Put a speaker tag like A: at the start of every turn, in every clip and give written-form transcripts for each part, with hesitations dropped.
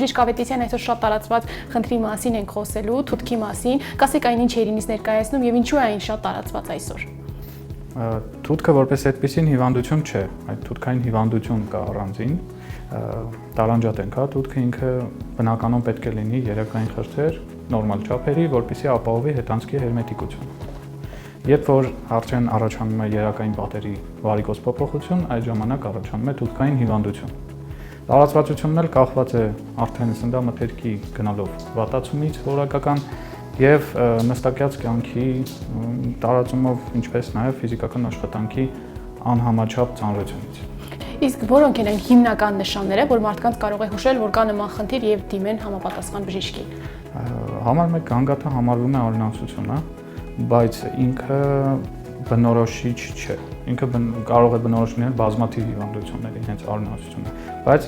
A: Բժիշկ Ավետիսյան, այսօր շատ տարածված խնդրի մասին ենք խոսելու, թութքի մասին։ Կասեք այն ինչ էր ինձ ներկայացնում եւ ինչու է այն շատ տարածված այսօր։
B: Թութքը որպես այդպիսին հիվանդություն չէ, այդ թութքային հիվանդություն կա առանձին, տարանջատ ենք, թութքը ինքը բնականon պետք է լինի երակային խրթեր, նորմալ չափերի, որպեսզի ապահովի հետանցքի հերմետիկությունը։ Երբ որ արդեն առաջանում է երակային պատերի վարիկոզ փոփոխություն, այդ ժամանակ առաջանում է թութքային հիվանդություն։ Տարածվածությունն էլ կախված է արդեն սննդամթերքի գնալով վատացումից որակական եւ նստակյաց կյանքի տարածումով, ինչպես նաեւ ֆիզիկական աշխատանքի անհամաչափ ծանրությունից։
A: Իսկ որոնք են այն հիմնական նշանները, որ մարդկանց կարող է հուշել, որ կա նման խնդիր եւ դիմեն համապատասխան բժշկի։
B: Համար 1 գանգատը համարվում է օրինացությունը, բայց ինքը բնորոշիչ չէ։ Ինքը կարող է բնորոշ լինել բազմաթիվ հիվանդությունների հենց օրինացությունը, բայց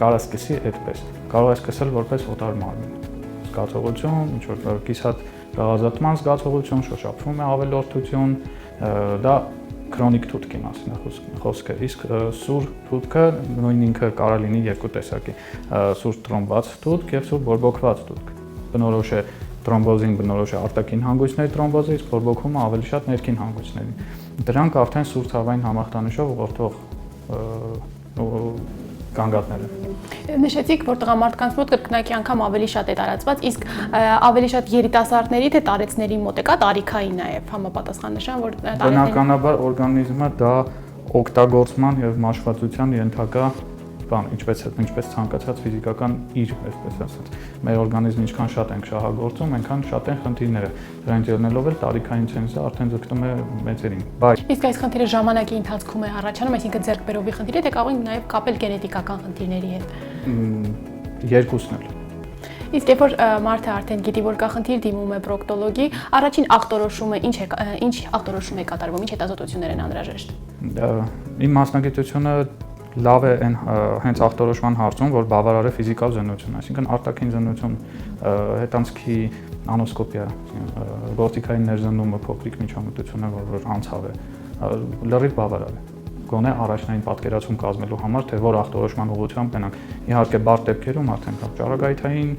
B: կարող է սկսի այդպես։ Կարող է սկսել որպես օտար մարմին զգացողություն, ինչ որ կիսատ գաղազատման զգացողություն, շոշափվում է ավելորդություն, դա քրոնիկ թութքի մասին է խոսքը, իսկ սուր թութքը նույն ինքը կարող լինի երկու տեսակի՝ սուր տրոմբված թութք եւ սուր բորբոքված թութք։ Բնորոշ է տրոմբոզին բնորոշ է արտաքին հանգույցների տրոմբոզը, իսկ բորբոքումը ավելի շատ ներքին հանգույցների։ Դրանք արդեն սուր ցավային համախտանիշով ուղղորդող գանգատներ են։
A: Նշեցիք, որ տղամարդկանց մոտ կրկնակի անգամ ավելի շատ է տարածված, իսկ ավելի շատ երիտասարդների թե տարեցների մոտ է կա տարիքային նաև համապատասխան նշան, որ
B: բնականաբար օրգանիզմը դա օգտագործման եւ մաշվածության ենթակա բան, ինչպես ցանկացած ֆիզիկական իր, այսպես ասած։ Մեր օրգանիզմը ինչքան շատ ենք շահագործում, այնքան շատ են խնդիրները։ Դրանք ելնելով էլ տարիքային ցենզը արդեն ձգտում է մեծերին։ Բայց
A: իսկ այս խնդիրը ժամանակի ընթացքում է առաջանում, այսինքն ձեռքբերովի խնդիր է, թե կարող են նաև կապել գենետիկական խնդիրների հետ։
B: Երկուսն էլ։
A: Իսկ երբ որ մարդը արդեն գիտի, որ կա խնդիր, դիմում է պրոկտոլոգի, առաջին ախտորոշումը ինչ ախտորոշում է կատարվում, ինչ հետազոտություններ են անհրաժեշտ։
B: Իմ մասնագիտությունը լավ է այն հենց ախտորոշման հարցում, որ բավարար է ֆիզիկալ զննություն, այսինքն արտաքին զննություն, հետանցքի անոսկոպիա, գործիքային ներզննումը, փոքրիկ միջամտությունը, որ անցավ է, լրիվ բավարար է։ Գոնե առաջնային պատկերացում կազմելու համար, թե որ ախտորոշման ուղղությամբ մենակ։ Իհարկե բարդ դեպքերում արդեն կա ճառագայթային,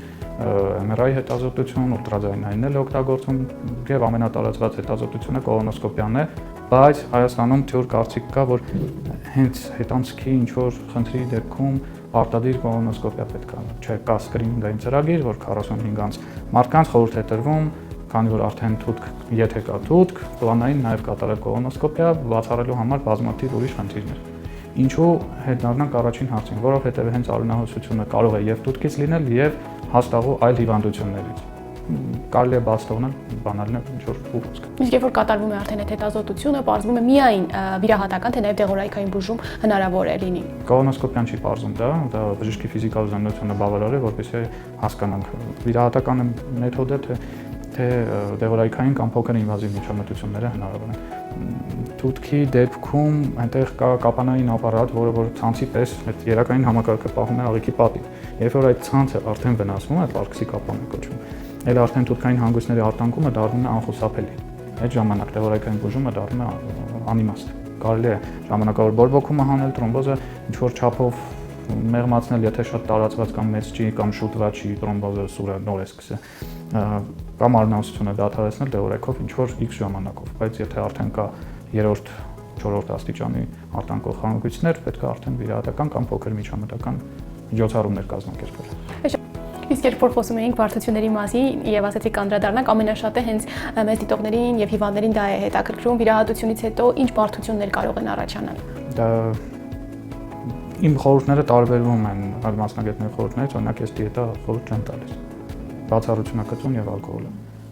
B: MRI հետազոտություն, ուլտրաձայնային էլ օգտագործում եւ ամենատարածված հետազոտությունը կոլոնոսկոպիան է, բայց Հայաստանում թյուր կարծիք կա, որ հենց հետանցքի ինչ որ խնդրի դեպքում արտադիր կոլոնոսկոպիա պետք է։ Չէ, կա սկրինինգային ծրագիր, որ 45 անց մարդկանց խորհուրդ է տրվում, քանի որ արդեն թութք, եթե կա թութք, պլանային նաև կատարել կոլոնոսկոպիա, բացառելու համար բազմաթիվ ուրիշ խնդիրներ։ Ինչու հետ դառնանք առաջին հարցին, որովհետև հենց արյունահոսությունը կարող է եւ թութքից լինել եւ հաստաղու այլ հիվանդություններից։ Կարելի է բաց թողնել բանալին ինչ որ ուղղություն։
A: Իսկ երբ որ կատարվում է արդեն այդ հետազոտությունը, պարզվում է միայն վիրահատական, թե նաև դեղորայքային բուժում հնարավոր է լինի։
B: Կոլոնոսկոպիան չի պարզում դա բժշկի ֆիզիկալ զննությունը բավարար է, որպեսզի հասկանանք վիրահատական մեթոդ է, թե դեղորայքային կամ փոքր ինվազիվ միջամտությունները հնարավոր են։ Թութքի դեպքում այնտեղ կա կապանային ապարատ, որը որ ցանցի պես այդ երակային համակարգը պահում է աղիքի պատին։ Երբ որ այդ ցանցը արդեն վնասվում է, պարքսի կապան է կոչվում, այլ արդեն թութքային հանգույցների արտանկումը դառնում է անխուսափելի։ Այդ ժամանակ դեղորայքային բուժումը դառնում է անիմաստ։ Կարելի է ժամանակավոր բորբոքումը հանել, տրոմբոզը ինչ որ չափով մեղմացնել, եթե շատ տարածված կամ մեծ չի կամ շուտված չի, տրոմբոզը սուրը նոր է սկսել, կամ արյունահոսությունը դադարեցնել դեղորայքով ինչ որ X ժամանակով, բայց եթե արդեն կա 3-րդ, 4-րդ աստիճանի արտանկող խանգույցներ, պետք է արդեն վիրահատական կամ փոքր միջամտական միջոցառումներ կազմակերպել։
A: Իսկ երբ որ խոսում էինք բարդությունների մասին եւ ասացիք կանդրադառնանք, ամենաշատը հենց մեծ դիտողներին եւ հիվանդներին դա է հետաքրքրում, վիրահատությունից հետո ինչ բարդություններ կարող են առաջանալ։
B: Իմ խորհուրդները տարբերվում են այլ մասնագետների խորհուրդներից, օրինակ ես դիետա խորհուրդ չեմ տալիս։ Բացառությունակցություն եւ ալկոհոլը։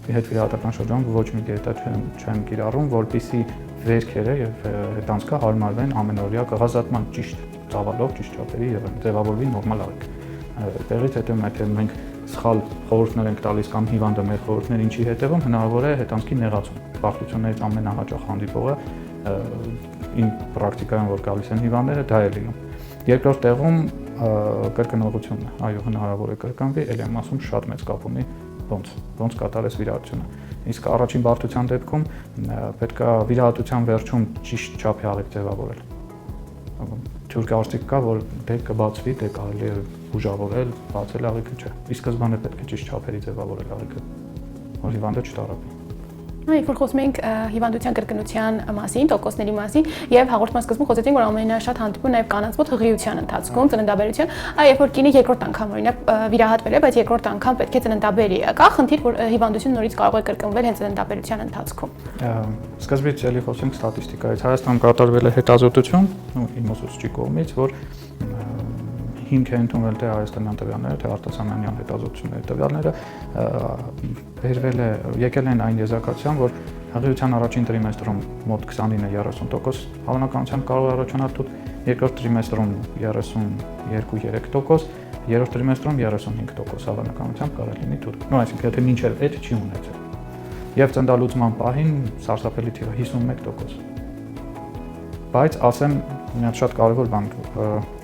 B: Հետ վիրահատական շրջանում ոչ մի դիետա չեմ կիրառում, որպեսզի վերքերը եւ հետանցքը հարմարվեն ամենօրյա կղազատման ճիշտ ծավալով, ճիշտ չափերի եւ ձևավորվի նորմալ աղիք։ Տեղից հետո եթե մենք սխալ խորհուրդներ ենք տալիս կամ հիվանդը մեր խորհուրդներ ինչի հետևում, հնարավոր է հետանցքի նեղացում։ Բարդություններից ամենահաճախ հանդիպողը իմ պրակտիկայում որ գալիս են հիվանդները, դա է լինում։ Երկրորդ տեղում կրկնողությունն է, այո, հնարավոր է կրկնվի, ել եմ ասում շատ մեծ կապ ունի ոնց կատարես վիրահատությունը։ Իսկ առաջին բարդության դեպքում պետք է վիրահատության վերջում ճիշտ չափի աղիք ձևավորել։ Թյուր կարծիք կա, որ դե կբացվի, դե կարելի է ուժավորել, բացել աղիքը չէ։ Ի սկզբանե պետք է ճիշտ չափերի ձևավորել աղիքը, որ հիվանդը չտարապի։
A: Այո, որ խոսում ենք հիվանդության կրկնության մասին, տոկոսների մասին եւ հաղորդման սկզբում խոսեցինք, որ ամենաշատ հանդիպում նաեւ կանանց մոտ հղիության ընթացքում, ծննդաբերության, երբ որ կինը երկրորդ անգամ օրինակ վիրահատվել է, բայց երկրորդ անգամ պետք է ծննդաբերի։ Կա խնդիր, որ հիվանդությունը նորից կարող է կրկնվել հենց ծննդաբերության ընթացքում։
B: Սկզբից էլի խոսենք ստատիստիկայից։ Հայաստանում կատարվել է հետազոտություն իմ ուսուցչի կողմից, որ հիմք է ընդունվել թե հայաստանյան տվյալները, թե արտասահմանյան հետազոտությունների տվյալները, եկել են այն եզրակացության, որ հղիության առաջին տրիմեստրում մոտ 29-30% հավանականությամբ կարող է առաջանալ թուղթ, երկրորդ տրիմեստրում 32-3%, երրորդ տրիմեստրում 35% հավանականությամբ կարող է լինի թուղթ։ Այսինքն եթե մինչև այդ չի ունեցել։ Եվ ծննդալուծման պահին սարսափելի թիվը 51%։ Բայց ասեմ մի հատ շատ կարևոր բան,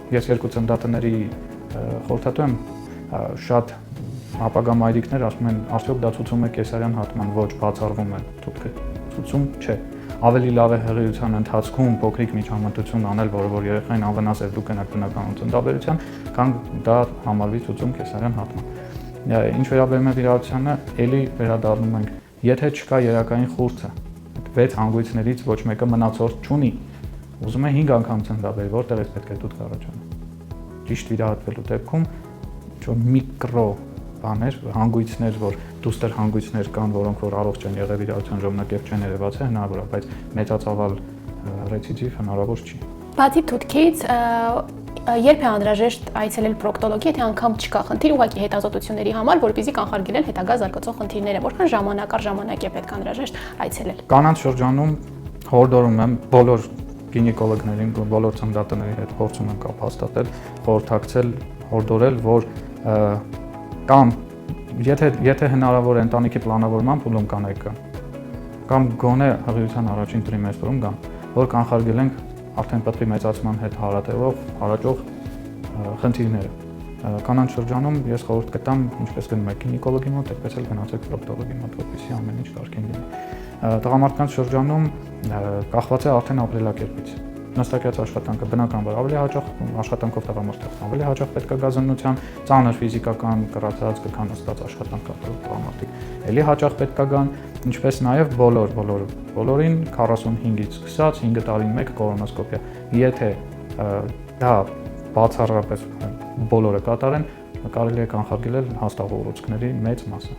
B: ես երկու ծննդատների խորհրդատու եմ, շատ ապագա մայրիկներ ասում են, արդյոք դա ցուցում է կեսարյան հատման, ոչ, բացառվում է թուղթը, ցուցում չէ։ Ավելի լավ է հղիության ընթացքում փոքրիկ միջամտություն անել, որ երեխային անվնաս է դու կնակ բնական ծննդաբերության, քան դա համարվի ցուցում կեսարյան հատման։ Ինչ վերաբերում է վիրահատությանը, ելի վերադառնում ենք, եթե չկա երակային խուրձը, 6 հանգույցներից ոչ մեկը մնացորդ չունի, ուզում է 5 անգամ ծննդաբեր, որտեղից պետք է դուք առաջանա։ Ճիշտ վիրահատվելու դեպքում ինչ-որ միկրո բաներ, հանգույցներ, որ դուստր հանգույցներ կան, որոնք որ առողջ են եղել վիրահատության ժամանակ եւ չեն երևացել, հնարավոր է, բայց մեծածավալ ռեցիդիվ հնարավոր չի։
A: Բացի թութքից, երբ է անհրաժեշտ այցելել պրոկտոլոգի, եթե անգամ չկա խնդիր, ուղղակի հետազոտությունների համար, որպեսզի կանխարգելել հետագա զարգացող խնդիրները, որքան ժամանակ առ ժամանակ է պետք անհրաժեշտ այցելել։
B: Կանանց շրջանում հորդորում եմ բոլոր գինեկոլոգներին, բոլոր ծննդատների հետ փորձում եմ կապ հաստատել, խորհրդակցել, հորդորել, որ կամ եթե հնարավոր է ընտանիքի պլանավորման փուլում կանայք կան, կամ գոնե հղիության առաջին տրիմեստրում կան, որ կանխարգելենք արդեն պտղի մեծացման հետ հարաճող խնդիրները։ Կանանց շրջանում ես խորհուրդ կտամ, ինչպես գնում եք գինեկոլոգի մոտ, այդպես էլ գնացեք պրոկտոլոգի մոտ, որպեսզի ամեն ինչ կարգին լինի։ Տղամարդկանց շրջանում կախված է արդեն ապրելակերպից։ Նստակյաց աշխատանքը բնականաբար ավելի հաճախ աշխատանքով տղամարդը ավելի հաճախ պետք է գա զննության, ծանր ֆիզիկական կրացած կքան նստած աշխատանք կատարող տղամարդիկ էլի հաճախ պետք է գան, ինչպես նաև բոլորին 45-ից սկսած 5 տարին մեկ կոլոնոսկոպիա։ Եթե դա բացառապես բոլորը կատարեն, կարելի է կանխարգելել հաստաղ ուռուցքների մեծ մասը։